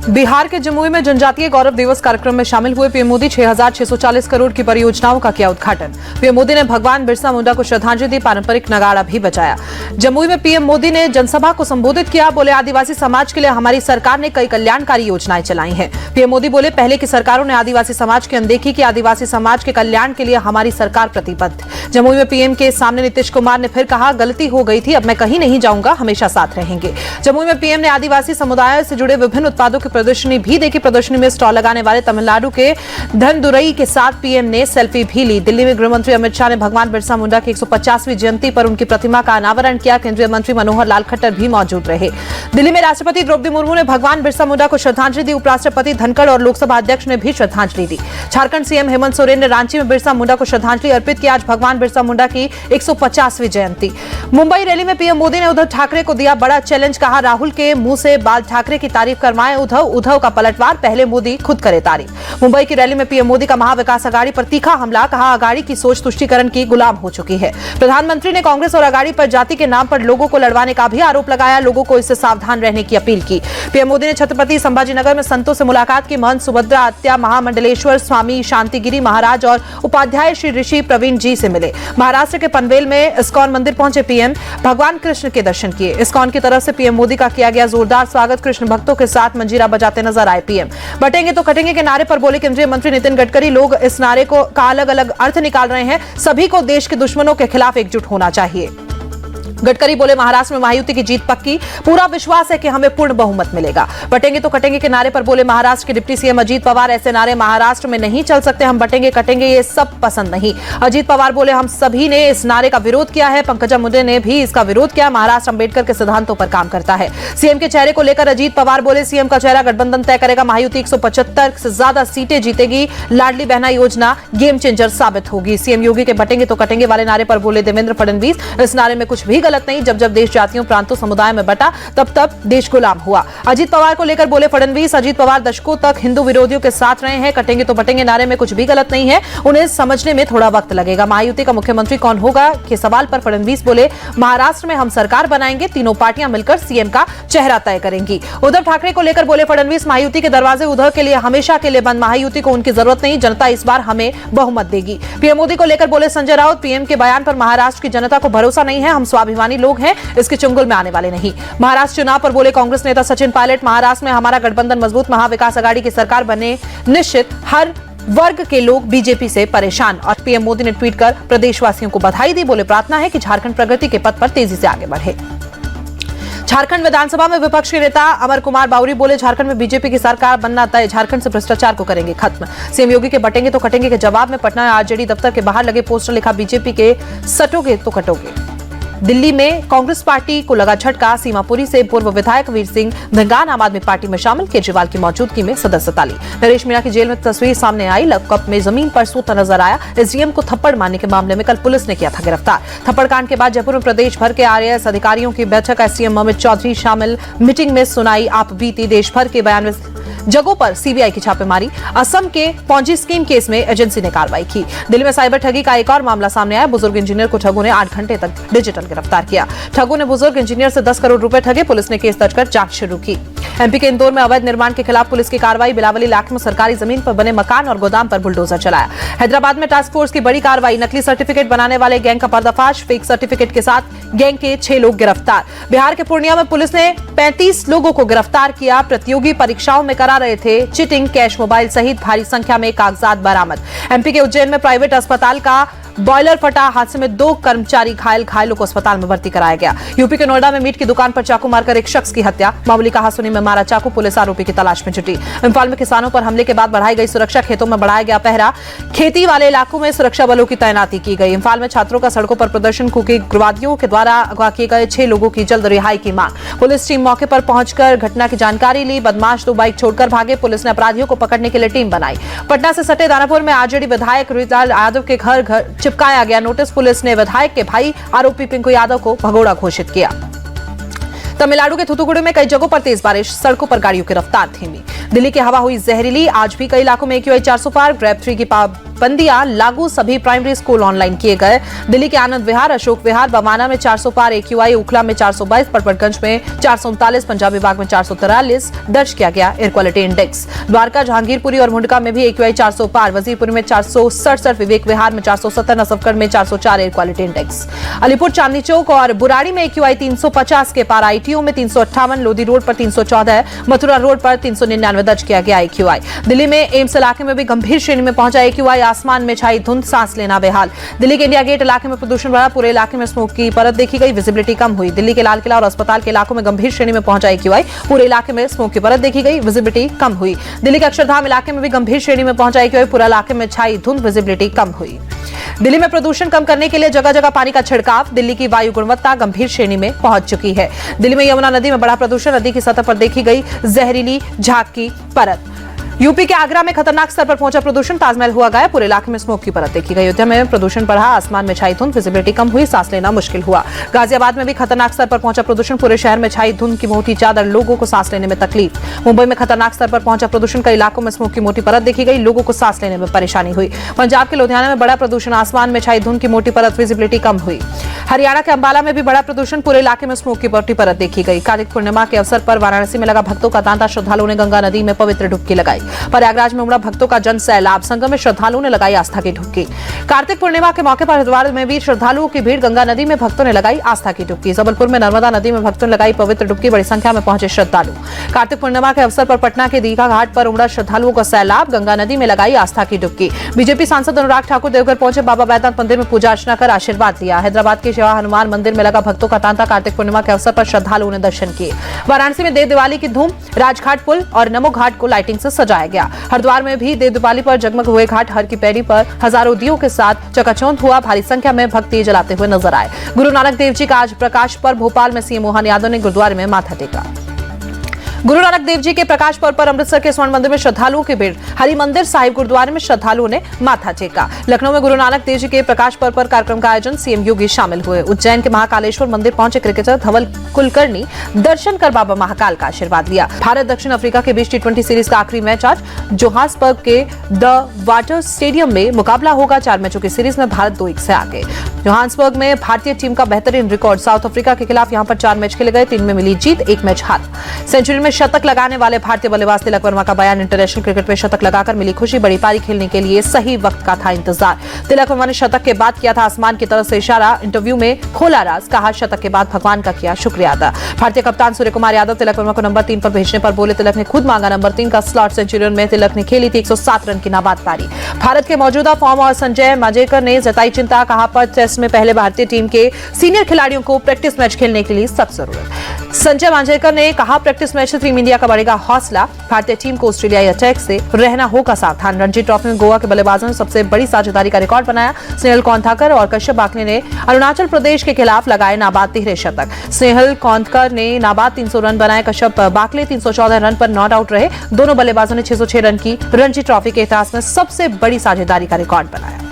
बिहार के जमुई में जनजातीय गौरव दिवस कार्यक्रम में शामिल हुए पीएम मोदी 6,640 करोड़ की परियोजनाओं का किया उद्घाटन। पीएम मोदी ने भगवान बिरसा मुंडा को श्रद्धांजलि दी, पारंपरिक नगाड़ा भी बजाया। जमुई में पीएम मोदी ने जनसभा को संबोधित किया, बोले आदिवासी समाज के लिए हमारी सरकार ने कई कल्याणकारी योजनाएं चलाई हैं। पीएम मोदी बोले पहले की सरकारों ने आदिवासी समाज की अनदेखी की, आदिवासी समाज के कल्याण के लिए हमारी सरकार प्रतिबद्ध। जमुई में पीएम के सामने नीतीश कुमार ने फिर कहा, गलती हो गई थी, अब मैं कहीं नहीं जाऊंगा, हमेशा साथ रहेंगे। जमुई में पीएम ने आदिवासी समुदाय से जुड़े विभिन्न उत्पादों की प्रदर्शनी भी देखी। प्रदर्शनी में स्टॉल लगाने वाले तमिलनाडु के धनदुरई के साथ पीएम ने सेल्फी भी ली। दिल्ली में गृहमंत्री अमित शाह ने भगवान बिरसा मुंडा की 150वीं जयंती पर उनकी प्रतिमा का अनावरण किया। केंद्रीय मंत्री मनोहर लाल खट्टर भी मौजूद रहे। दिल्ली में राष्ट्रपति द्रौपदी मुर्मू ने भगवान बिरसा मुंडा को श्रद्धांजलि दी। उपराष्ट्रपति धनखड़ और लोकसभा अध्यक्ष ने भी श्रद्धांजलि दी। झारखंड सीएम हेमंत सोरेन ने रांची में बिरसा मुंडा को श्रद्धांजलि अर्पित की। आज भगवान बिरसा मुंडा की 150वीं जयंती। मुंबई रैली में पीएम मोदी ने उद्धव ठाकरे को दिया बड़ा चैलेंज, कहा राहुल के मुंह से बाल ठाकरे की तारीफ करवाएं उद्धव का पलटवार, पहले मोदी खुद करे तारीफ। मुंबई की रैली में पीएम मोदी का महाविकास अघाड़ी पर तीखा हमला, कहा अघाड़ी की सोच तुष्टीकरण की गुलाम हो चुकी है। प्रधानमंत्री ने कांग्रेस और अघाड़ी पर जाति के नाम पर लोगों को लड़वाने का भी आरोप लगाया, लोगों को इससे सावधान रहने की अपील की। पीएम मोदी ने छत्रपति संभाजीनगर में संतों से मुलाकात की। महंत सुभद्रा आत्या, महामंडलेश्वर स्वामी शांतिगिरी महाराज और उपाध्याय श्री ऋषि प्रवीण जी से मिले। महाराष्ट्र के पनवेल में इस्कॉन मंदिर पहुंचे पीएम, भगवान कृष्ण के दर्शन किए। इस्कॉन की तरफ से पीएम मोदी का किया गया जोरदार स्वागत। कृष्ण भक्तों के साथ मंजीरा बजाते नजर आए पीएम। बटेंगे तो कटेंगे के नारे पर बोले केंद्रीय मंत्री नितिन गडकरी, लोग इस नारे का अलग अलग अर्थ निकाल रहे हैं, सभी को देश के दुश्मनों के खिलाफ एकजुट होना चाहिए। गडकरी बोले महाराष्ट्र में महायुति की जीत पक्की, पूरा विश्वास है कि हमें पूर्ण बहुमत मिलेगा। बटेंगे तो कटेंगे के नारे पर बोले महाराष्ट्र के डिप्टी सीएम अजीत पवार, ऐसे नारे महाराष्ट्र में नहीं चल सकते, हम बटेंगे कटेंगे ये सब पसंद नहीं। अजीत पवार बोले हम सभी ने इस नारे का विरोध किया है, पंकजा मुंडे ने भी इसका विरोध किया। महाराष्ट्र अंबेडकर के सिद्धांतों पर काम करता है। सीएम के चेहरे को लेकर अजीत पवार बोले सीएम का चेहरा गठबंधन तय करेगा, महायुति 175 से ज्यादा सीटें जीतेगी, लाडली बहना योजना गेम चेंजर साबित होगी। सीएम योगी के बटेंगे तो कटेंगे वाले नारे पर बोले देवेंद्र फडणवीस, इस नारे में कुछ भी गलत नहीं, जब देश जातियों प्रांतों समुदाय में बटा तब देश गुलाम हुआ। अजीत पवार को लेकर बोले फडणवीस, अजीत पवार दशकों तक हिंदू विरोधियों के साथ रहे हैं, कटेंगे तो बटेंगे नारे में कुछ भी गलत नहीं है, उन्हें समझने में थोड़ा वक्त लगेगा। महायुति का मुख्यमंत्री कौन होगा के सवाल पर फडणवीस बोले महाराष्ट्र में हम सरकार बनाएंगे, तीनों पार्टियां मिलकर सीएम का चेहरा तय करेंगी। उद्धव ठाकरे को लेकर बोले फडणवीस, महायुति के दरवाजे उद्धव के लिए हमेशा के लिए बंद, महायुति को उनकी जरूरत नहीं, जनता इस बार हमें बहुमत देगी। पीएम मोदी को लेकर बोले संजय राउत, पीएम के बयान पर महाराष्ट्र की जनता को भरोसा नहीं है, हम स्वाभिमानी लोग हैं, इसके चुंगल में आने वाले नहीं। महाराष्ट्र चुनाव पर बोले कांग्रेस नेता सचिन पायलट, महाराष्ट्र में हमारा गठबंधन मजबूत, महाविकास अघाड़ी की सरकार बने निश्चित, हर वर्ग के लोग बीजेपी से परेशान। और पीएम मोदी ने ट्वीट कर प्रदेशवासियों को बधाई दी, बोले प्रार्थना है कि झारखंड प्रगति के पथ पर तेजी से आगे बढ़े। झारखंड विधानसभा में विपक्ष के नेता अमर कुमार बावरी बोले झारखंड में बीजेपी की सरकार बनना तय, झारखंड से भ्रष्टाचार को करेंगे खत्म। सीएम योगी के बटेंगे तो कटेंगे के जवाब में पटना आरजेडी दफ्तर के बाहर लगे पोस्टर लिखा बीजेपी के सटोगे तो कटोगे। दिल्ली में कांग्रेस पार्टी को लगा झटका, सीमापुरी से पूर्व विधायक वीर सिंह धंगान आम आदमी पार्टी में शामिल, केजरीवाल की मौजूदगी में सदस्यता ली। नरेश मीणा की जेल में तस्वीर सामने आई, लॉकअप में जमीन पर सोता नजर आया। एसडीएम को थप्पड़ मारने के मामले में कल पुलिस ने किया था गिरफ्तार। थप्पड़ कांड के बाद जयपुर में प्रदेश भर के आरएएस अधिकारियों की बैठक, एसडीएम अमित चौधरी शामिल। मीटिंग में सुनाई आप बीती, देश भर के 92 जगहों पर सीबीआई की छापेमारी। असम के पॉन्जी स्कीम केस में एजेंसी ने कार्रवाई की। दिल्ली में साइबर ठगी का एक और मामला सामने आया, बुजुर्ग इंजीनियर को ठगों ने 8 घंटे तक डिजिटल गिरफ्तार किया। ठगों ने बुजुर्ग इंजीनियर से 10 करोड़ रुपए ठगे, पुलिस ने केस दर्ज कर जांच शुरू की। एमपी के इंदौर में अवैध निर्माण के खिलाफ पुलिस की कार्रवाई, बिलावली इलाके में सरकारी जमीन पर बने मकान और गोदाम पर बुलडोजर चलाया। हैदराबाद में टास्क फोर्स की बड़ी कार्रवाई, नकली सर्टिफिकेट बनाने वाले गैंग का पर्दाफाश, फेक सर्टिफिकेट के साथ गैंग के 6 लोग गिरफ्तार। बिहार के पूर्णिया में पुलिस ने 35 लोगों को गिरफ्तार किया, प्रतियोगी परीक्षाओं में करा रहे थे चिटिंग, कैश मोबाइल सहित भारी संख्या में कागजात बरामद। एमपी के उज्जैन में प्राइवेट अस्पताल का बॉयलर फटा, हादसे में 2 कर्मचारी घायल, घायलों को अस्पताल में भर्ती कराया गया। यूपी के नोएडा में मीट की दुकान पर चाकू मारकर एक शख्स की हत्या, मामूली कहासुनी में मारा चाकू, पुलिस आरोपी की तलाश में जुटी। इम्फाल में किसानों पर हमले के बाद बढ़ाई गई सुरक्षा, खेतों में बढ़ाया गया पहरा, खेती वाले इलाकों में सुरक्षा बलों की तैनाती की गई। इम्फाल में छात्रों का सड़कों पर प्रदर्शन, कुकी उग्रवादियों के द्वारा अगवा किए गए 6 लोगों की जल्द रिहाई की मांग। पुलिस टीम मौके पर पहुंचकर घटना की जानकारी ली, बदमाश 2 बाइक छोड़कर भागे, पुलिस ने अपराधियों को पकड़ने के लिए टीम बनाई। पटना से सटे दानापुर में आरजेडी विधायक रुचिलाल यादव के घर चिपकाया गया नोटिस, पुलिस ने विधायक के भाई आरोपी पिंकू यादव को भगोड़ा घोषित किया। तमिलनाडु के थूथुकुडी में कई जगहों पर तेज बारिश, सड़कों पर गाड़ियों की रफ्तार धीमी। दिल्ली की हवा हुई जहरीली, आज भी कई इलाकों में AQI 400 पार, ग्रेड 3 की पाबंदियां लागू, सभी प्राइमरी स्कूल ऑनलाइन किए गए। दिल्ली के आनंद विहार, अशोक विहार, बवाना में 400 पार AQI, उखला में 422, पड़पड़गंज में 439, पंजाबी बाग में 443 दर्ज किया गया air quality index. Dwarka, Jahangirpuri और मुंडका में भी AQI 400 पार, वजीरपुरी में 467, विवेक विहार में 470, नसफगढ़ में 404 air quality index. Alipur, Chandni Chowk और बुराड़ी में AQI 350 के पार, ITO में 358, लोधी रोड पर 314, मथुरा रोड पर 399 दर्ज किया गया AQI। दिल्ली में एम्स इलाके में भी गंभीर श्रेणी में पहुंचा AQI, आसमान में छाई धुंध, सांस लेना बेहाल। दिल्ली के इंडिया गेट इलाके में प्रदूषण बढ़ा, पूरे इलाके में स्मोक की परत देखी गई, विजिबिलिटी कम हुई। दिल्ली के लाल किला और अस्पताल के इलाकों में गंभीर श्रेणी में पहुंचा AQI, पूरे इलाके में स्मोक की परत देखी गई, विजिबिलिटी कम हुई। दिल्ली के अक्षरधाम इलाके में भी गंभीर श्रेणी में पहुंचा AQI, पूरा इलाके में छाई धुंध, विजिबिलिटी कम हुई। दिल्ली में प्रदूषण कम करने के लिए जगह जगह पानी का छिड़काव, दिल्ली की वायु गुणवत्ता गंभीर श्रेणी में पहुंच चुकी है। दिल्ली में यमुना नदी में बढ़ा प्रदूषण, नदी की सतह पर देखी गई जहरीली झाग की परत। यूपी के आगरा में खतरनाक स्तर पर पहुंचा प्रदूषण, ताजमहल हुआ गायब, पूरे इलाके में स्मोक की परत देखी गई। अयोध्या में प्रदूषण बढ़ा, आसमान में छाई धुंध, विजिबिलिटी कम हुई, सांस लेना मुश्किल हुआ। गाजियाबाद में भी खतरनाक स्तर पर पहुंचा प्रदूषण, पूरे शहर में छाई धुंध की मोटी चादर, लोगों को सांस लेने में तकलीफ। मुंबई में खतरनाक स्तर पर पहुंचा प्रदूषण, कई इलाकों में स्मोक की मोटी परत देखी गई, लोगों को सांस लेने में परेशानी हुई। पंजाब के लुधियाना में बड़ा प्रदूषण, आसमान में छाई धुंध की मोटी परत, विजिबिलिटी कम हुई। हरियाणा के अंबाला में भी बड़ा प्रदूषण, पूरे इलाके में स्मोक की मोटी परत देखी गई। कार्तिक पूर्णिमा के अवसर पर वाराणसी में लगा भक्तों का तांता, श्रद्धालुओं ने गंगा नदी में पवित्र डुबकी लगाई। प्रयागराज में उमड़ा भक्तों का जन सैलाब, संगम में श्रद्धालुओं ने लगाई आस्था की डुबकी। कार्तिक पूर्णिमा के मौके पर हरिद्वार में भी श्रद्धालुओं की भीड़, गंगा नदी में भक्तों ने लगाई आस्था की डुबकी। जबलपुर में नर्मदा नदी में भक्तों ने लगाई पवित्र डुबकी, बड़ी संख्या में पहुंचे श्रद्धालु। कार्तिक पूर्णिमा के अवसर पर पटना के दीघा घाट पर उमड़ा श्रद्धालुओं का सैलाब, गंगा नदी में लगाई आस्था की डुबकी। बीजेपी सांसद अनुराग ठाकुर देवघर पहुंचे, बाबा बैद्यनाथ मंदिर में पूजा अर्चना कर आशीर्वाद लिया। हैदराबाद के शिवा हनुमान मंदिर में लगा भक्तों का तांता, कार्तिक पूर्णिमा के अवसर पर श्रद्धालुओं ने दर्शन किए। वाराणसी में देव दिवाली की धूम, राजघाट पुल और नमो घाट को लाइटिंग से सजाया गया। हरिद्वार में भी देव दिवाली पर जगमग हुए घाट, हर की पैड़ी पर हजारों दियों के साथ चकाचौंध हुआ, भारी संख्या में भक्त दिए जलाते हुए नजर आए। गुरु नानक देव जी का आज प्रकाश पर्व, भोपाल में सीएम मोहन यादव ने गुरुद्वारे में माथा टेका। गुरु नानक देव जी के प्रकाश पर्व पर अमृतसर के स्वर्ण मंदिर में श्रद्धालुओं की भीड़, हरि मंदिर साहिब गुरुद्वारे में श्रद्धालुओं ने माथा टेका। लखनऊ में गुरु नानक देव जी के प्रकाश पर्व पर कार्यक्रम का आयोजन, सीएम योगी शामिल हुए। उज्जैन के महाकालेश्वर मंदिर पहुंचे क्रिकेटर धवल कुलकर्णी, दर्शन कर बाबा महाकाल का आशीर्वाद लिया। भारत दक्षिण अफ्रीका के बीच T20 सीरीज का आखिरी मैच आज जोहान्सबर्ग के द वाटर स्टेडियम में मुकाबला होगा। 4 मैचों की सीरीज में भारत 2-1 से आगे। जोहान्सबर्ग में भारतीय टीम का बेहतरीन रिकॉर्ड, साउथ अफ्रीका के खिलाफ यहां पर 4 मैच खेले गए, 3 में मिली जीत, 1 मैच हार। सेंचुरी में शतक लगाने वाले भारतीय बल्लेबाज तिलक वर्मा का बयान, इंटरनेशनल क्रिकेट में शतक लगाकर मिली खुशी, बड़ी पारी खेलने के लिए सही वक्त का था इंतजार। तिलक वर्मा ने शतक के बाद किया था आसमान की तरफ से इशारा, इंटरव्यू में खोला राज, कहा शतक के बाद भगवान का किया शुक्रिया अदा। भारतीय कप्तान सूर्य कुमार यादव तिलक वर्मा को नंबर 3 पर भेजने पर बोले, तिलक ने खुद मांगा नंबर 3 का स्लॉट। सेंचुरियन में तिलक ने खेली थी 107 रन की नाबाद पारी। भारत के मौजूदा फॉर्म और संजय मांजरेकर ने जताई चिंता, कहा पर टेस्ट में पहले भारतीय टीम के सीनियर खिलाड़ियों को प्रैक्टिस मैच खेलने के लिए सख्त जरूरत। संजय मांजरेकर ने कहा प्रैक्टिस मैच से टीम इंडिया का बढ़ेगा हौसला, भारतीय टीम को ऑस्ट्रेलियाई अटैक से रहना होगा सावधान। रणजी ट्रॉफी में गोवा के बल्लेबाजों ने सबसे बड़ी साझेदारी का रिकॉर्ड बनाया। स्नेहल कौंथाकर और कश्यप बाकले ने अरुणाचल प्रदेश के खिलाफ लगाए नाबाद 13 शतक। स्नेहल कौंथकर ने नाबाद 300 रन बनाए, कश्यप बाकले 314 रन पर नॉट आउट रहे। दोनों बल्लेबाजों ने 606 रन की रणजी ट्रॉफी के इतिहास में सबसे बड़ी साझेदारी का रिकॉर्ड बनाया।